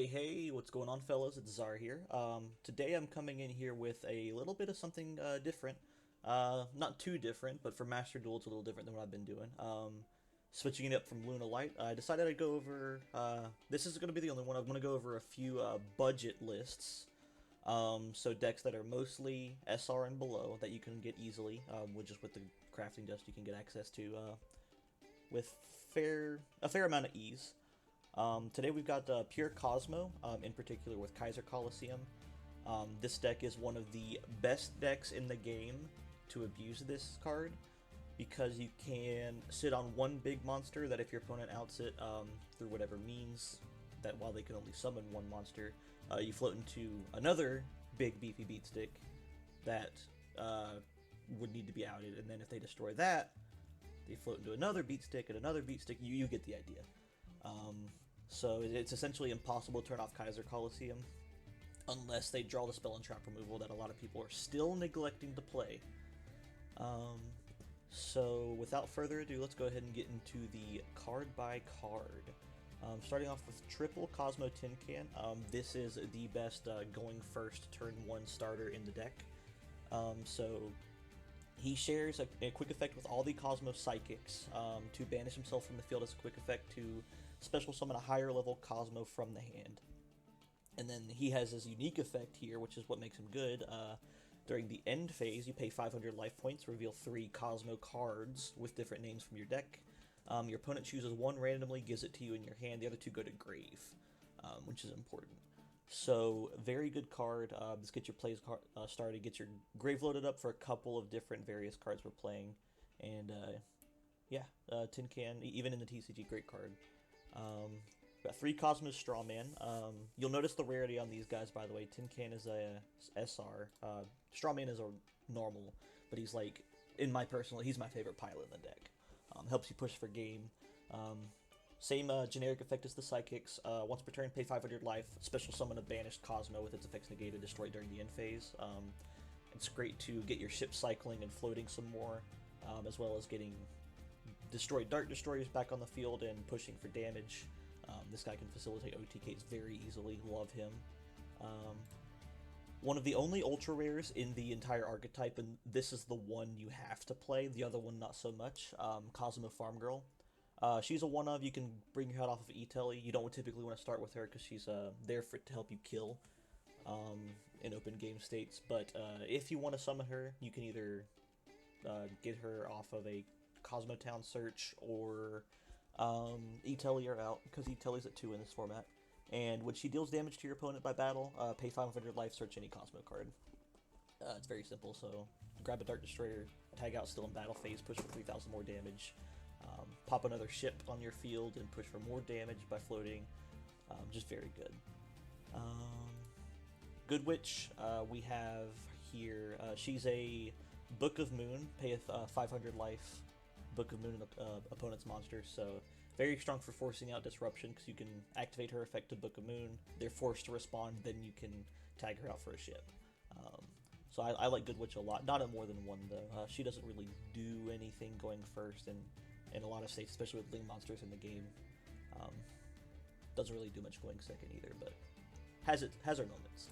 Hey, what's going on, fellas? It's Czar here. Today I'm coming in here with a little bit of something different. Not too different, but for Master Duel, it's a little different than what I've been doing. Switching it up from Luna Light, I decided I'd go over. This is going to be the only one. I'm going to go over a few budget lists. So decks that are mostly SR and below that you can get easily, with the crafting dust you can get access to with a fair amount of ease. Today we've got Pure Cosmo, in particular with Kaiser Coliseum. This deck is one of the best decks in the game to abuse this card because you can sit on one big monster that if your opponent outs it through whatever means, that while they can only summon one monster, you float into another big beefy beatstick that would need to be outed, and then if they destroy that, they float into another beatstick and another beatstick. You get the idea. So it's essentially impossible to turn off Kaiser Coliseum unless they draw the spell and trap removal that a lot of people are still neglecting to play. So without further ado, let's go ahead and get into the card by card. Starting off with triple Cosmo Tin Can. This is the best going first turn 1 starter in the deck. So he shares a quick effect with all the Cosmo Psychics to banish himself from the field as a quick effect to special summon a higher level Cosmo from the hand. And then he has his unique effect here, which is what makes him good. During the end phase, you pay 500 life points, reveal 3 Cosmo cards with different names from your deck. Your opponent chooses one randomly, gives it to you in your hand, the other 2 go to grave, which is important. So, very good card. This gets your plays started, gets your grave loaded up for a couple of different various cards we're playing. And, Tin Can, even in the TCG, great card. Got 3 Cosmos Strawman. You'll notice the rarity on these guys, by the way. Tin Can is a SR. Strawman is a normal, but he's like, he's my favorite pile in the deck. Helps you push for game. Same generic effect as the Psychics. Once per turn, pay 500 life. Special summon a banished Cosmo with its effects negated, destroyed during the end phase. It's great to get your ship cycling and floating some more, as well as getting destroyed Dark Destroyers back on the field and pushing for damage. This guy can facilitate OTKs very easily. Love him. One of the only ultra rares in the entire archetype, and this is the one you have to play. The other one, not so much. Cosmo Farm Girl. She's a one of. You can bring her head off of E-Telly. You don't typically want to start with her because she's there to help you kill in open game states. But if you want to summon her, you can either get her off of a Cosmo Town search or E-Telly are out, because E-Telly's at 2 in this format. And when she deals damage to your opponent by battle, pay 500 life, search any Cosmo card. It's very simple, so grab a Dark Destroyer, tag out still in battle phase, push for 3,000 more damage. Pop another ship on your field and push for more damage by floating. Just very good. Good Witch, we have here, she's a Book of Moon, pay 500 life, Book of Moon opponent's monster, so very strong for forcing out disruption because you can activate her effect to Book of Moon. They're forced to respond, then you can tag her out for a ship. So I like Good Witch a lot. Not at more than 1 though. She doesn't really do anything going first, and in a lot of states, especially with Ling monsters in the game, doesn't really do much going second either. But has her moments.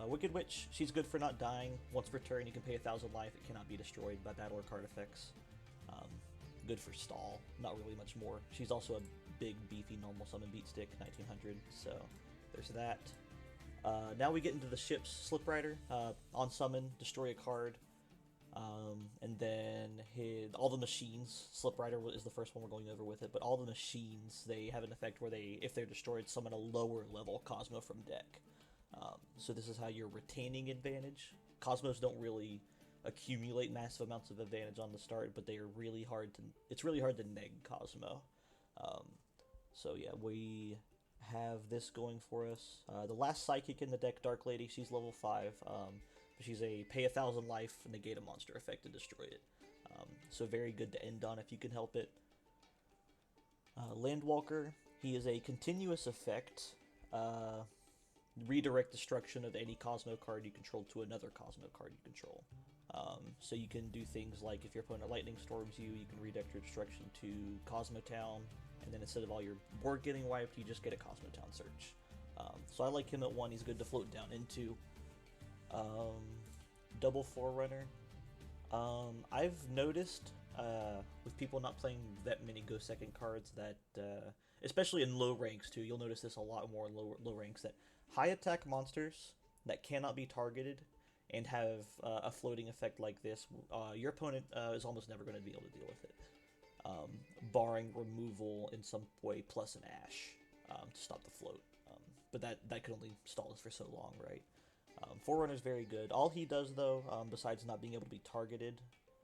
Wicked Witch, she's good for not dying. Once per turn, you can pay 1,000 life. It cannot be destroyed by battle or card effects. Good for stall, not really much more. She's also a big, beefy, normal summon beatstick, 1900, so there's that. Now we get into the ships. Slip Rider, on summon, destroy a card, and then all the machines. Slip Rider is the first one we're going over with it, but all the machines, they have an effect where if they're destroyed, summon a lower level Cosmo from deck. So this is how you're retaining advantage. Cosmos don't really accumulate massive amounts of advantage on the start, but they are really hard to. It's really hard to neg Cosmo. So yeah, we have this going for us. The last Psychic in the deck, Dark Lady, she's level 5. She's a pay 1,000 life, negate a monster effect to destroy it. So very good to end on if you can help it. Landwalker, he is a continuous effect. Redirect destruction of any Cosmo card you control to another Cosmo card you control. So you can do things like if your opponent lightning storms you, you can redirect your destruction to Cosmo Town, and then instead of all your board getting wiped, you just get a Cosmo Town search. So I like him at 1. He's good to float down into. Double Forerunner. I've noticed with people not playing that many Go Second cards that, especially in low ranks too, you'll notice this a lot more in low ranks, that high attack monsters that cannot be targeted and have a floating effect like this, your opponent is almost never going to be able to deal with it, barring removal in some way plus an Ash to stop the float. But that could only stall us for so long, right? Forerunner's very good. All he does, though, besides not being able to be targeted,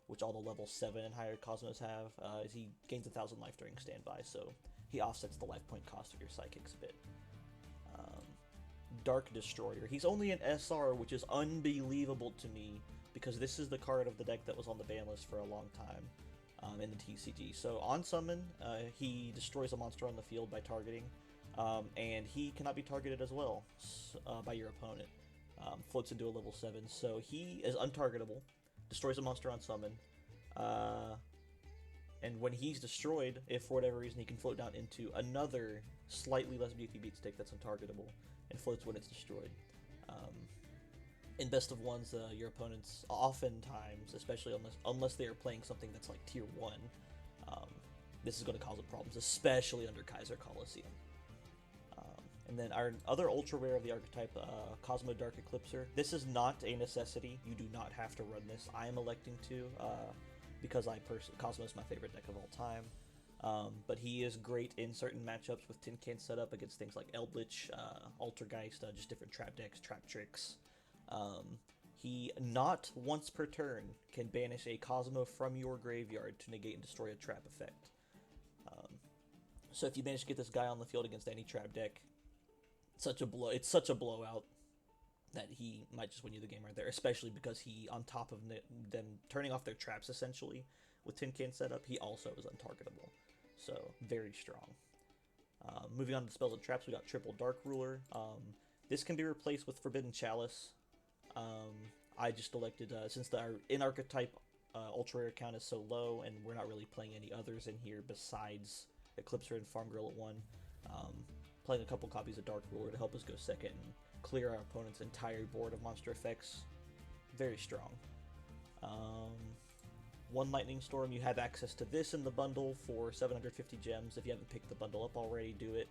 which all the level 7 and higher Cosmos have, is he gains 1,000 life during standby, so he offsets the life point cost of your Psychics a bit. Dark Destroyer. He's only an SR, which is unbelievable to me, because this is the card of the deck that was on the ban list for a long time in the TCG. So on summon, he destroys a monster on the field by targeting, and he cannot be targeted as well by your opponent. Floats into a level 7, so he is untargetable, destroys a monster on summon, and when he's destroyed, if for whatever reason he can float down into another slightly less beefy beat stick that's untargetable, and floats when it's destroyed. In best of ones, your opponents oftentimes, especially unless they are playing something that's like tier 1, this is going to cause problems, especially under Kaiser Coliseum. And then our other ultra rare of the archetype, Cosmo Dark Eclipser. This is not a necessity. You do not have to run this. I am electing to, because Cosmo is my favorite deck of all time. But he is great in certain matchups with Tin Can setup against things like Eldritch, Altergeist, just different trap decks, trap tricks. He, not once per turn, can banish a Cosmo from your graveyard to negate and destroy a trap effect. So if you manage to get this guy on the field against any trap deck, it's such a blowout that he might just win you the game right there, especially because he, on top of them turning off their traps essentially with Tin Can setup, he also is untargetable. So, very strong. Moving on to the spells and traps, we got Triple Dark Ruler. This can be replaced with Forbidden Chalice. I just elected, since the in-archetype ultra rare count is so low, and we're not really playing any others in here besides Eclipser and Farm Girl at 1, playing a couple copies of Dark Ruler to help us go second and clear our opponent's entire board of monster effects. Very strong. One Lightning Storm, you have access to this in the bundle for 750 gems. If you haven't picked the bundle up already, do it.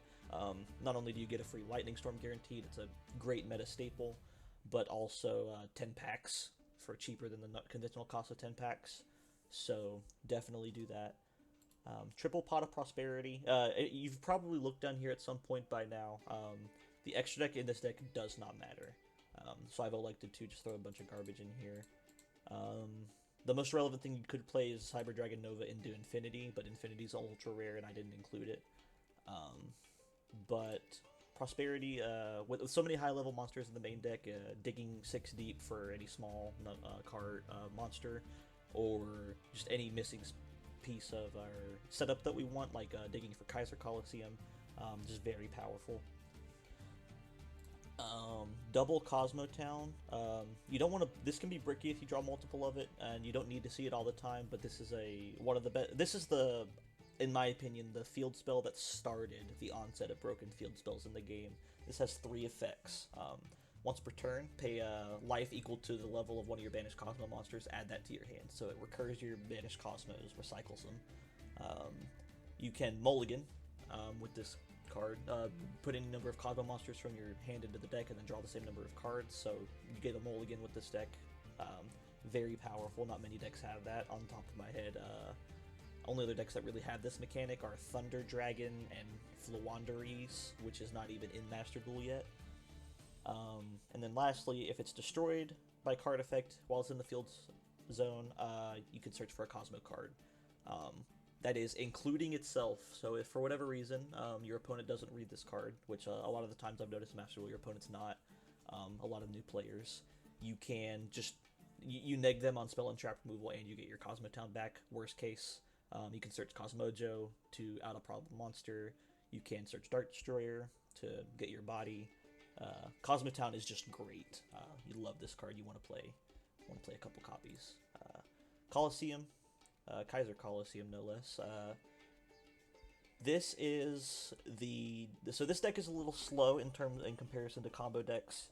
Not only do you get a free Lightning Storm guaranteed, it's a great meta staple, but also 10 packs for cheaper than the conventional cost of 10 packs. So definitely do that. Triple Pot of Prosperity. You've probably looked down here at some point by now. The extra deck in this deck does not matter. So I've elected to just throw a bunch of garbage in here. The most relevant thing you could play is Cyber Dragon Nova into Infinity, but Infinity's ultra rare and I didn't include it. But Prosperity, with so many high-level monsters in the main deck, digging 6 deep for any small card monster, or just any missing piece of our setup that we want, like digging for Kaiser Coliseum, just very powerful. Double Cosmo Town. You don't want to. This can be bricky if you draw multiple of it, and you don't need to see it all the time. But this is one of the best. This is in my opinion, the field spell that started the onset of broken field spells in the game. This has 3 effects. Once per turn, pay life equal to the level of one of your banished Cosmo monsters, add that to your hand. So it recurs your banished Cosmos, recycles them. You can mulligan with this card, put any number of Cosmo monsters from your hand into the deck and then draw the same number of cards, so you get a mulligan with this deck. Very powerful, not many decks have that. On top of my head, only other decks that really have this mechanic are Thunder Dragon and Flwandereeze, which is not even in Master Duel yet. And then lastly, if it's destroyed by card effect while it's in the field zone, you can search for a Cosmo card. That is including itself, so if for whatever reason your opponent doesn't read this card, which a lot of the times I've noticed in Master Duel your opponent's not, a lot of new players, you can just, you neg them on spell and trap removal and you get your Cosmo Town back. Worst case, you can search Cosmojo to out a problem monster. You can search Dark Destroyer to get your body. Cosmo Town is just great. You love this card. You want to play a couple copies. Coliseum, Kaiser Coliseum no less. This is so this deck is a little slow in comparison to combo decks,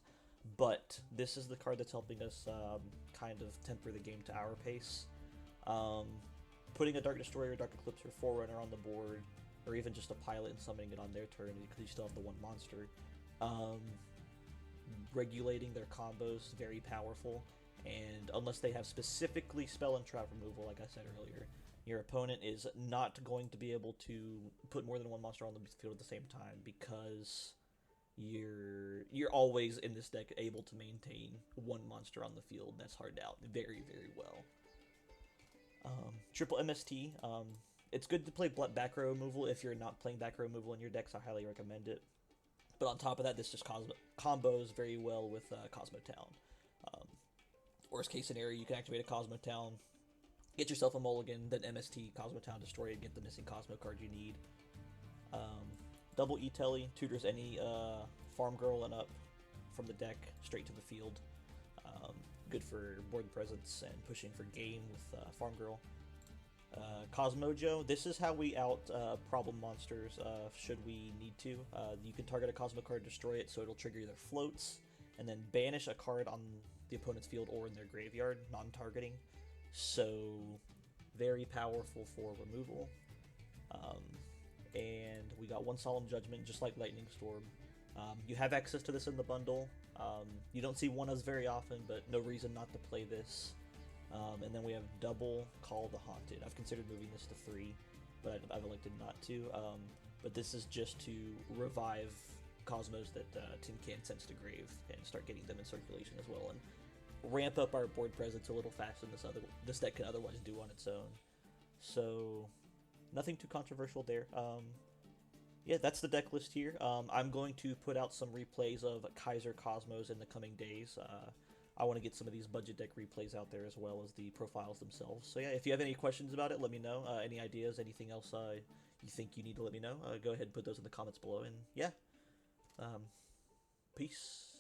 but this is the card that's helping us kind of temper the game to our pace. Um, Putting a Dark Destroyer, Dark Eclipser, Forerunner on the board, or even just a pilot and summoning it on their turn because you still have the one monster. Um, Regulating their combos, very powerful, and unless they have specifically spell and trap removal, like I said earlier, your opponent is not going to be able to put more than one monster on the field at the same time because you're always in this deck able to maintain one monster on the field. That's hard out very, very well. Triple MST. It's good to play back row removal if you're not playing back row removal in your decks. I highly recommend it. But on top of that, this just combos very well with Cosmo Town. Um, Worst case scenario, you can activate a Cosmo Town, get yourself a mulligan, then MST, Cosmo Town, destroy it, get the missing Cosmo card you need. Double E-Telly, tutors any Farm Girl and up from the deck straight to the field. Good for board presence and pushing for game with Farm Girl. Cosmojo, this is how we out problem monsters should we need to. You can target a Cosmo card, destroy it, so it'll trigger their floats, and then banish a card on the opponent's field or in their graveyard, non-targeting. So, very powerful for removal. And we got one Solemn Judgment, just like Lightning Storm. You have access to this in the bundle. You don't see one as very often, but no reason not to play this. And then we have double Call the Haunted. I've considered moving this to 3, but I've elected not to. But this is just to revive Cosmos that Tin Can sends to grave and start getting them in circulation as well, and ramp up our board presence a little faster than this deck can otherwise do on its own. So nothing too controversial there. Yeah, that's the deck list here. I'm going to put out some replays of Kaiser Cosmos in the coming days. I want to get some of these budget deck replays out there as well as the profiles themselves. So yeah, if you have any questions about it, let me know. Any ideas, anything else you think you need to let me know, go ahead and put those in the comments below. And yeah, peace.